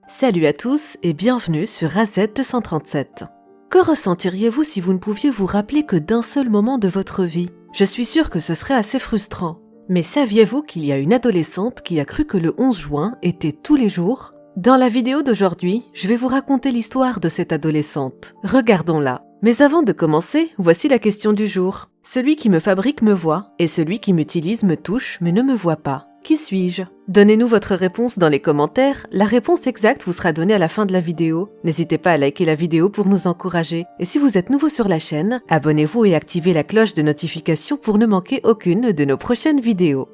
Salut à tous et bienvenue sur AZ237. Que ressentiriez-vous si vous ne pouviez vous rappeler que d'un seul moment de votre vie? Je suis sûre que ce serait assez frustrant. Mais saviez-vous qu'il y a une adolescente qui a cru que le 11 juin était tous les jours? Dans la vidéo d'aujourd'hui, je vais vous raconter l'histoire de cette adolescente. Regardons-la. Mais avant de commencer, voici la question du jour. Celui qui me fabrique me voit, et celui qui m'utilise me touche mais ne me voit pas. Qui suis-je? Donnez-nous votre réponse dans les commentaires. La réponse exacte vous sera donnée à la fin de la vidéo. N'hésitez pas à liker la vidéo pour nous encourager. Et si vous êtes nouveau sur la chaîne, abonnez-vous et activez la cloche de notification pour ne manquer aucune de nos prochaines vidéos.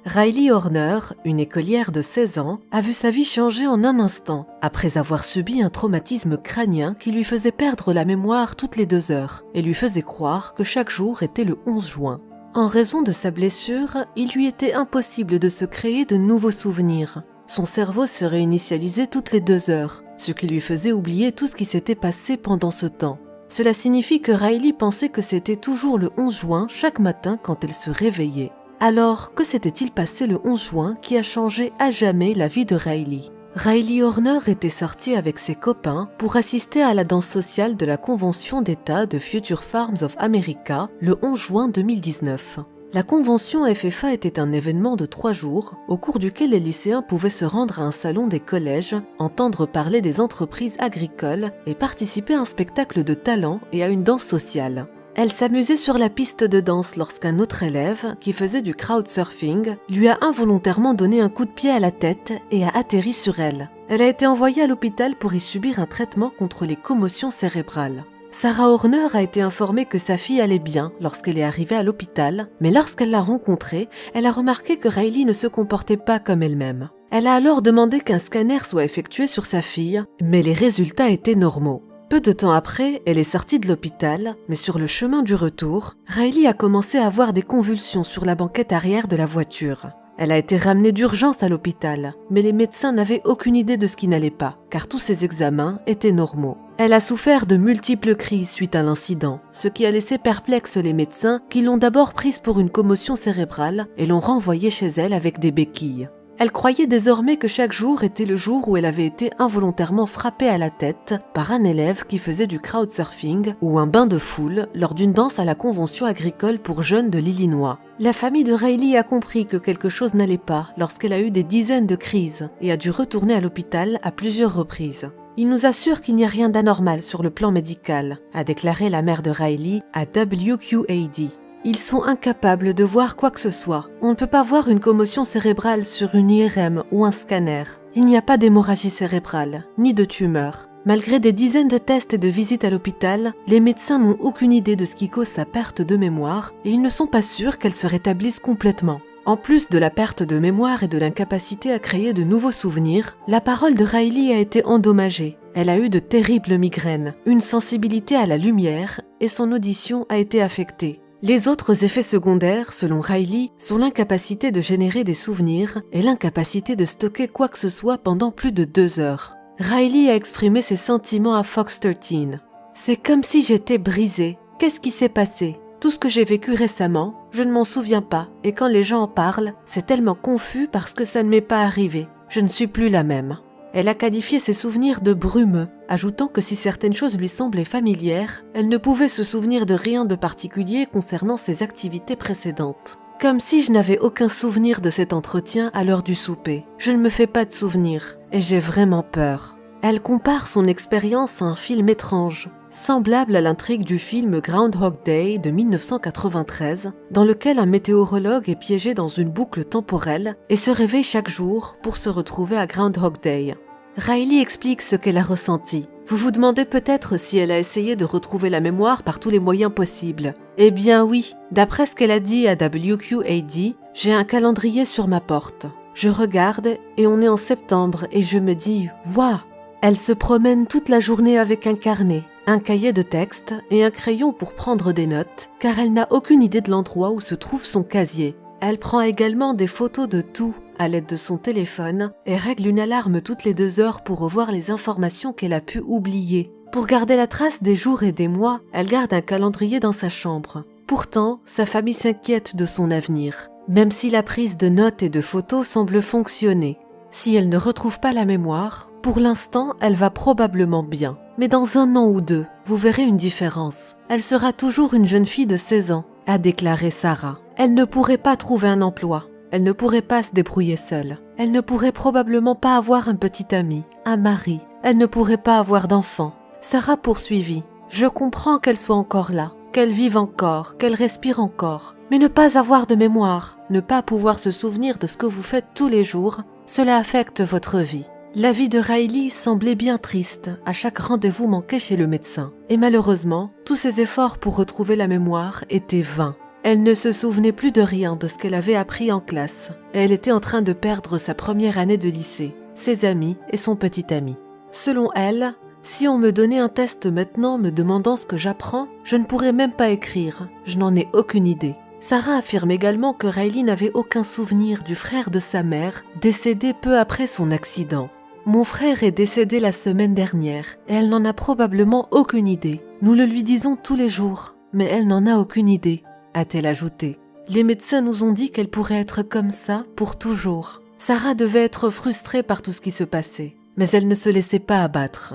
Riley Horner, une écolière de 16 ans, a vu sa vie changer en un instant, après avoir subi un traumatisme crânien qui lui faisait perdre la mémoire toutes les 2 heures et lui faisait croire que chaque jour était le 11 juin. En raison de sa blessure, il lui était impossible de se créer de nouveaux souvenirs. Son cerveau se réinitialisait toutes les 2 heures, ce qui lui faisait oublier tout ce qui s'était passé pendant ce temps. Cela signifie que Riley pensait que c'était toujours le 11 juin chaque matin quand elle se réveillait. Alors, que s'était-il passé le 11 juin qui a changé à jamais la vie de Riley? Riley Horner était sortie avec ses copains pour assister à la danse sociale de la Convention d'État de Future Farms of America le 11 juin 2019. La convention FFA était un événement de 3 jours au cours duquel les lycéens pouvaient se rendre à un salon des collèges, entendre parler des entreprises agricoles et participer à un spectacle de talent et à une danse sociale. Elle s'amusait sur la piste de danse lorsqu'un autre élève, qui faisait du crowdsurfing, lui a involontairement donné un coup de pied à la tête et a atterri sur elle. Elle a été envoyée à l'hôpital pour y subir un traitement contre les commotions cérébrales. Sarah Horner a été informée que sa fille allait bien lorsqu'elle est arrivée à l'hôpital, mais lorsqu'elle l'a rencontrée, elle a remarqué que Riley ne se comportait pas comme elle-même. Elle a alors demandé qu'un scanner soit effectué sur sa fille, mais les résultats étaient normaux. Peu de temps après, elle est sortie de l'hôpital, mais sur le chemin du retour, Riley a commencé à avoir des convulsions sur la banquette arrière de la voiture. Elle a été ramenée d'urgence à l'hôpital, mais les médecins n'avaient aucune idée de ce qui n'allait pas, car tous ses examens étaient normaux. Elle a souffert de multiples crises suite à l'incident, ce qui a laissé perplexes les médecins qui l'ont d'abord prise pour une commotion cérébrale et l'ont renvoyée chez elle avec des béquilles. Elle croyait désormais que chaque jour était le jour où elle avait été involontairement frappée à la tête par un élève qui faisait du crowdsurfing ou un bain de foule lors d'une danse à la Convention agricole pour jeunes de l'Illinois. La famille de Riley a compris que quelque chose n'allait pas lorsqu'elle a eu des dizaines de crises et a dû retourner à l'hôpital à plusieurs reprises. Il nous assure qu'il n'y a rien d'anormal sur le plan médical, a déclaré la mère de Riley à WQAD. Ils sont incapables de voir quoi que ce soit. On ne peut pas voir une commotion cérébrale sur une IRM ou un scanner. Il n'y a pas d'hémorragie cérébrale, ni de tumeur. Malgré des dizaines de tests et de visites à l'hôpital, les médecins n'ont aucune idée de ce qui cause sa perte de mémoire et ils ne sont pas sûrs qu'elle se rétablisse complètement. En plus de la perte de mémoire et de l'incapacité à créer de nouveaux souvenirs, la parole de Riley a été endommagée. Elle a eu de terribles migraines, une sensibilité à la lumière et son audition a été affectée. Les autres effets secondaires, selon Riley, sont l'incapacité de générer des souvenirs et l'incapacité de stocker quoi que ce soit pendant plus de 2 heures. Riley a exprimé ses sentiments à Fox 13. « C'est comme si j'étais brisée. Qu'est-ce qui s'est passé? Tout ce que j'ai vécu récemment, je ne m'en souviens pas, et quand les gens en parlent, c'est tellement confus parce que ça ne m'est pas arrivé. Je ne suis plus la même. » Elle a qualifié ses souvenirs de brumeux, ajoutant que si certaines choses lui semblaient familières, elle ne pouvait se souvenir de rien de particulier concernant ses activités précédentes. Comme si je n'avais aucun souvenir de cet entretien à l'heure du souper. Je ne me fais pas de souvenirs, et j'ai vraiment peur. Elle compare son expérience à un film étrange, semblable à l'intrigue du film Groundhog Day de 1993, dans lequel un météorologue est piégé dans une boucle temporelle et se réveille chaque jour pour se retrouver à Groundhog Day. Riley explique ce qu'elle a ressenti. Vous vous demandez peut-être si elle a essayé de retrouver la mémoire par tous les moyens possibles. Eh bien oui, d'après ce qu'elle a dit à WQAD, j'ai un calendrier sur ma porte. Je regarde et on est en septembre et je me dis « Waouh !» Elle se promène toute la journée avec un carnet, un cahier de texte et un crayon pour prendre des notes, car elle n'a aucune idée de l'endroit où se trouve son casier. Elle prend également des photos de tout à l'aide de son téléphone et règle une alarme toutes les 2 heures pour revoir les informations qu'elle a pu oublier. Pour garder la trace des jours et des mois, elle garde un calendrier dans sa chambre. Pourtant, sa famille s'inquiète de son avenir, même si la prise de notes et de photos semble fonctionner. Si elle ne retrouve pas la mémoire, Pour l'instant, elle va probablement bien. Mais dans 1 an ou 2, vous verrez une différence. Elle sera toujours une jeune fille de 16 ans, a déclaré Sarah. Elle ne pourrait pas trouver un emploi. Elle ne pourrait pas se débrouiller seule. Elle ne pourrait probablement pas avoir un petit ami, un mari. Elle ne pourrait pas avoir d'enfant. Sarah poursuivit. Je comprends qu'elle soit encore là, qu'elle vive encore, qu'elle respire encore. Mais ne pas avoir de mémoire, ne pas pouvoir se souvenir de ce que vous faites tous les jours, cela affecte votre vie. La vie de Riley semblait bien triste à chaque rendez-vous manqué chez le médecin. Et malheureusement, tous ses efforts pour retrouver la mémoire étaient vains. Elle ne se souvenait plus de rien de ce qu'elle avait appris en classe. Et elle était en train de perdre sa première année de lycée, ses amis et son petit ami. Selon elle, si on me donnait un test maintenant me demandant ce que j'apprends, je ne pourrais même pas écrire. Je n'en ai aucune idée. Sarah affirme également que Riley n'avait aucun souvenir du frère de sa mère, décédé peu après son accident. Mon frère est décédé la semaine dernière et elle n'en a probablement aucune idée. Nous le lui disons tous les jours, mais elle n'en a aucune idée, a-t-elle ajouté. Les médecins nous ont dit qu'elle pourrait être comme ça pour toujours. Sarah devait être frustrée par tout ce qui se passait, mais elle ne se laissait pas abattre.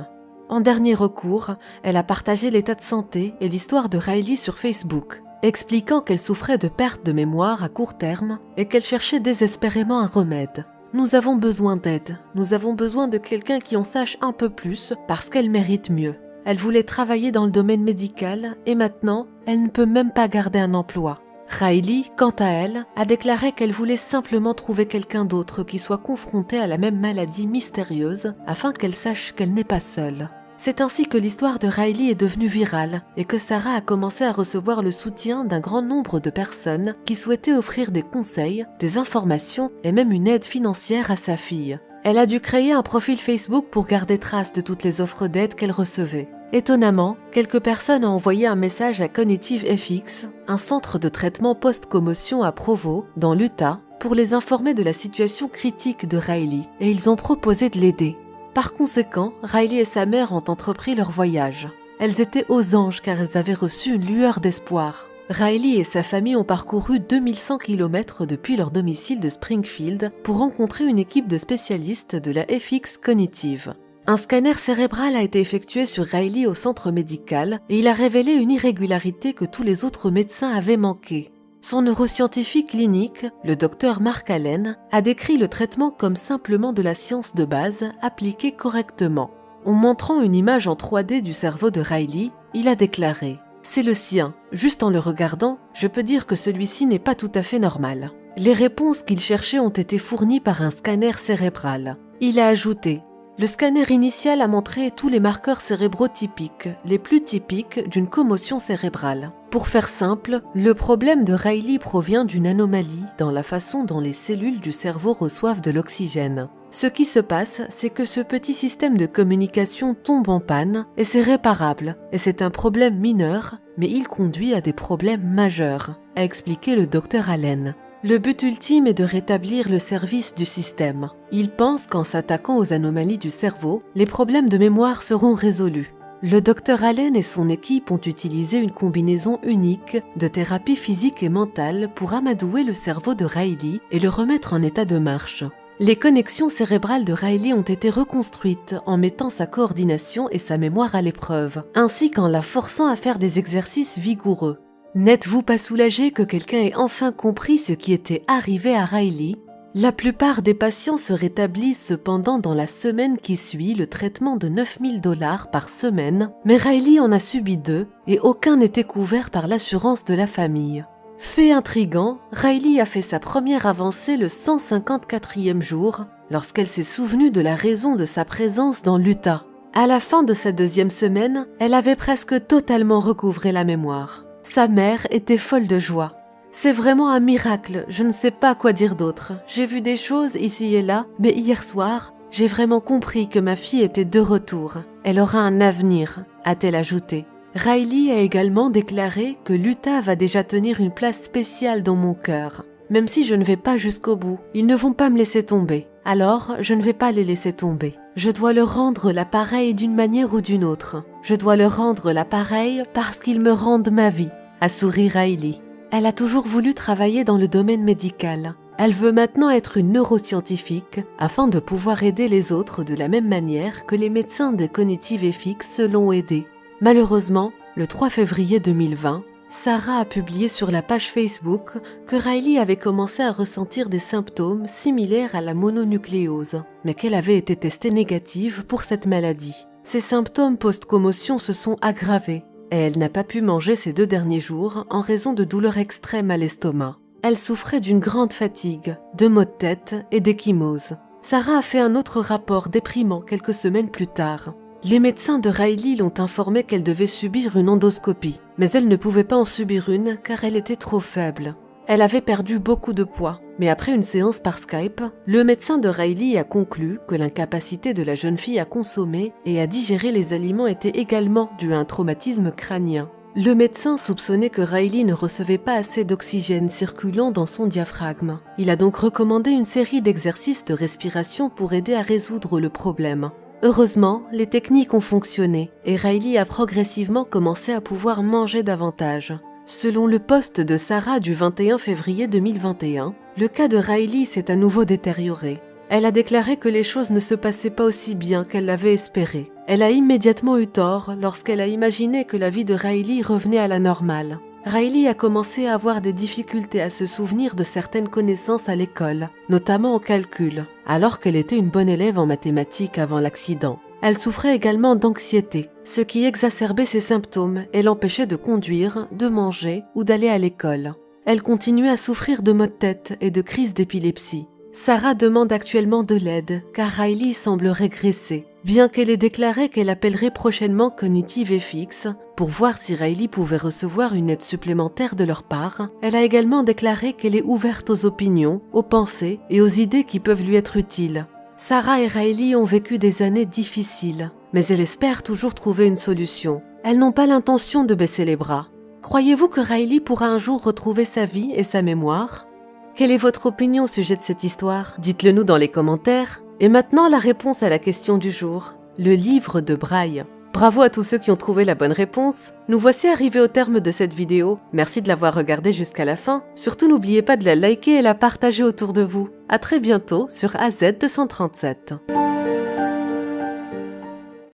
En dernier recours, elle a partagé l'état de santé et l'histoire de Riley sur Facebook, expliquant qu'elle souffrait de perte de mémoire à court terme et qu'elle cherchait désespérément un remède. Nous avons besoin d'aide, nous avons besoin de quelqu'un qui en sache un peu plus parce qu'elle mérite mieux. Elle voulait travailler dans le domaine médical et maintenant, elle ne peut même pas garder un emploi. Riley, quant à elle, a déclaré qu'elle voulait simplement trouver quelqu'un d'autre qui soit confronté à la même maladie mystérieuse afin qu'elle sache qu'elle n'est pas seule. C'est ainsi que l'histoire de Riley est devenue virale et que Sarah a commencé à recevoir le soutien d'un grand nombre de personnes qui souhaitaient offrir des conseils, des informations et même une aide financière à sa fille. Elle a dû créer un profil Facebook pour garder trace de toutes les offres d'aide qu'elle recevait. Étonnamment, quelques personnes ont envoyé un message à Cognitive FX, un centre de traitement post-commotion à Provo, dans l'Utah, pour les informer de la situation critique de Riley et ils ont proposé de l'aider. Par conséquent, Riley et sa mère ont entrepris leur voyage. Elles étaient aux anges car elles avaient reçu une lueur d'espoir. Riley et sa famille ont parcouru 2100 km depuis leur domicile de Springfield pour rencontrer une équipe de spécialistes de la FX Cognitive. Un scanner cérébral a été effectué sur Riley au centre médical et il a révélé une irrégularité que tous les autres médecins avaient manqué. Son neuroscientifique clinique, le docteur Mark Allen, a décrit le traitement comme simplement de la science de base appliquée correctement. En montrant une image en 3D du cerveau de Riley, il a déclaré « C'est le sien. Juste en le regardant, je peux dire que celui-ci n'est pas tout à fait normal. » Les réponses qu'il cherchait ont été fournies par un scanner cérébral. Il a ajouté « Le scanner initial a montré tous les marqueurs cérébraux typiques, les plus typiques d'une commotion cérébrale. Pour faire simple, le problème de Riley provient d'une anomalie dans la façon dont les cellules du cerveau reçoivent de l'oxygène. Ce qui se passe, c'est que ce petit système de communication tombe en panne et c'est réparable. Et c'est un problème mineur, mais il conduit à des problèmes majeurs, a expliqué le docteur Allen. Le but ultime est de rétablir le service du système. Il pense qu'en s'attaquant aux anomalies du cerveau, les problèmes de mémoire seront résolus. Le docteur Allen et son équipe ont utilisé une combinaison unique de thérapie physique et mentale pour amadouer le cerveau de Riley et le remettre en état de marche. Les connexions cérébrales de Riley ont été reconstruites en mettant sa coordination et sa mémoire à l'épreuve, ainsi qu'en la forçant à faire des exercices vigoureux. N'êtes-vous pas soulagé que quelqu'un ait enfin compris ce qui était arrivé à Riley ? La plupart des patients se rétablissent cependant dans la semaine qui suit le traitement de 9 000 $ par semaine, mais Riley en a subi 2 et aucun n'était couvert par l'assurance de la famille. Fait intriguant, Riley a fait sa première avancée le 154e jour lorsqu'elle s'est souvenue de la raison de sa présence dans l'Utah. À la fin de sa 2e semaine, elle avait presque totalement recouvré la mémoire. Sa mère était folle de joie. C'est vraiment un miracle, je ne sais pas quoi dire d'autre. J'ai vu des choses ici et là, mais hier soir, j'ai vraiment compris que ma fille était de retour. Elle aura un avenir, a-t-elle ajouté. Riley a également déclaré que l'Utah va déjà tenir une place spéciale dans mon cœur. Même si je ne vais pas jusqu'au bout, ils ne vont pas me laisser tomber. Alors, je ne vais pas les laisser tomber. Je dois leur rendre l'appareil d'une manière ou d'une autre. Je dois leur rendre l'appareil parce qu'ils me rendent ma vie, a souri Riley. Elle a toujours voulu travailler dans le domaine médical. Elle veut maintenant être une neuroscientifique afin de pouvoir aider les autres de la même manière que les médecins de Cognitive FX l'ont aidée. Malheureusement, le 3 février 2020, Sarah a publié sur la page Facebook que Riley avait commencé à ressentir des symptômes similaires à la mononucléose, mais qu'elle avait été testée négative pour cette maladie. Ses symptômes post-commotion se sont aggravés et elle n'a pas pu manger ces 2 derniers jours en raison de douleurs extrêmes à l'estomac. Elle souffrait d'une grande fatigue, de maux de tête et d'échymose. Sarah a fait un autre rapport déprimant quelques semaines plus tard. Les médecins de Riley l'ont informée qu'elle devait subir une endoscopie, mais elle ne pouvait pas en subir une car elle était trop faible. Elle avait perdu beaucoup de poids, mais après une séance par Skype, le médecin de Riley a conclu que l'incapacité de la jeune fille à consommer et à digérer les aliments était également due à un traumatisme crânien. Le médecin soupçonnait que Riley ne recevait pas assez d'oxygène circulant dans son diaphragme. Il a donc recommandé une série d'exercices de respiration pour aider à résoudre le problème. Heureusement, les techniques ont fonctionné et Riley a progressivement commencé à pouvoir manger davantage. Selon le post de Sarah du 21 février 2021, le cas de Riley s'est à nouveau détérioré. Elle a déclaré que les choses ne se passaient pas aussi bien qu'elle l'avait espéré. Elle a immédiatement eu tort lorsqu'elle a imaginé que la vie de Riley revenait à la normale. Riley a commencé à avoir des difficultés à se souvenir de certaines connaissances à l'école, notamment au calcul, alors qu'elle était une bonne élève en mathématiques avant l'accident. Elle souffrait également d'anxiété, ce qui exacerbait ses symptômes et l'empêchait de conduire, de manger ou d'aller à l'école. Elle continuait à souffrir de maux de tête et de crises d'épilepsie. Sarah demande actuellement de l'aide car Riley semble régresser, bien qu'elle ait déclaré qu'elle appellerait prochainement Cognitive FX pour voir si Riley pouvait recevoir une aide supplémentaire de leur part. Elle a également déclaré qu'elle est ouverte aux opinions, aux pensées et aux idées qui peuvent lui être utiles. Sarah et Riley ont vécu des années difficiles, mais elle espère toujours trouver une solution. Elles n'ont pas l'intention de baisser les bras. Croyez-vous que Riley pourra un jour retrouver sa vie et sa mémoire ? Quelle est votre opinion au sujet de cette histoire? Dites-le nous dans les commentaires. Et maintenant, la réponse à la question du jour. Le livre de Braille. Bravo à tous ceux qui ont trouvé la bonne réponse. Nous voici arrivés au terme de cette vidéo. Merci de l'avoir regardée jusqu'à la fin. Surtout, n'oubliez pas de la liker et la partager autour de vous. À très bientôt sur AZ237.